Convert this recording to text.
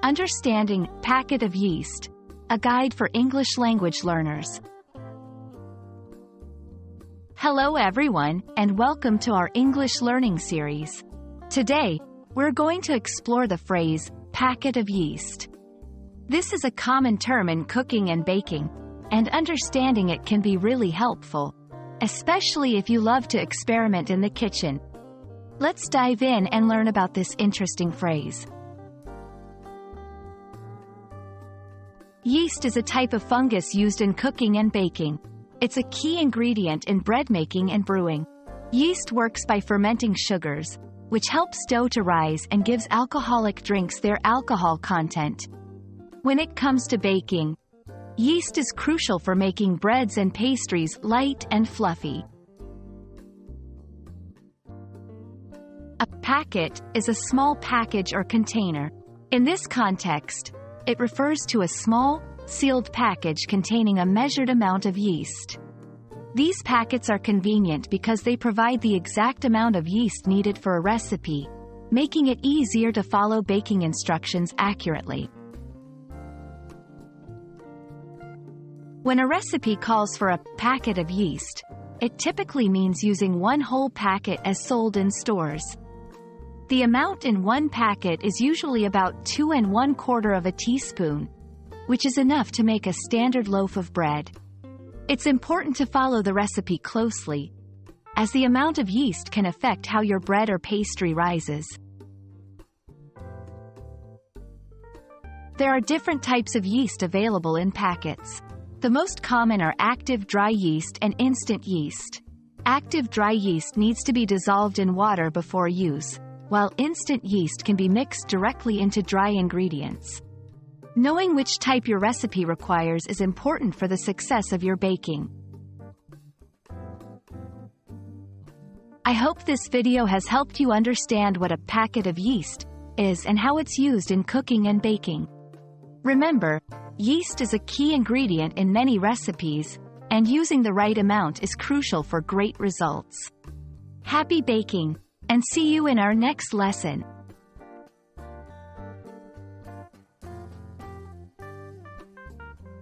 Understanding Packet of Yeast, a guide for English language learners. Hello everyone, and welcome to our English learning series. Today, we're going to explore the phrase, packet of yeast. This is a common term in cooking and baking, and understanding it can be really helpful, especially if you love to experiment in the kitchen. Let's dive in and learn about this interesting phrase. Yeast is a type of fungus used in cooking and baking. It's a key ingredient in bread making and brewing. Yeast works by fermenting sugars, which helps dough to rise and gives alcoholic drinks their alcohol content. When it comes to baking, yeast is crucial for making breads and pastries light and fluffy. A packet is a small package or container. In this context, it refers to a small, sealed package containing a measured amount of yeast. These packets are convenient because they provide the exact amount of yeast needed for a recipe, making it easier to follow baking instructions accurately. When a recipe calls for a packet of yeast, it typically means using one whole packet as sold in stores. The amount in one packet is usually about 2 1/4 teaspoons, which is enough to make a standard loaf of bread. It's important to follow the recipe closely, as the amount of yeast can affect how your bread or pastry rises. There are different types of yeast available in packets. The most common are active dry yeast and instant yeast. Active dry yeast needs to be dissolved in water before use, while instant yeast can be mixed directly into dry ingredients. Knowing which type your recipe requires is important for the success of your baking. I hope this video has helped you understand what a packet of yeast is and how it's used in cooking and baking. Remember, yeast is a key ingredient in many recipes, and using the right amount is crucial for great results. Happy baking, and see you in our next lesson.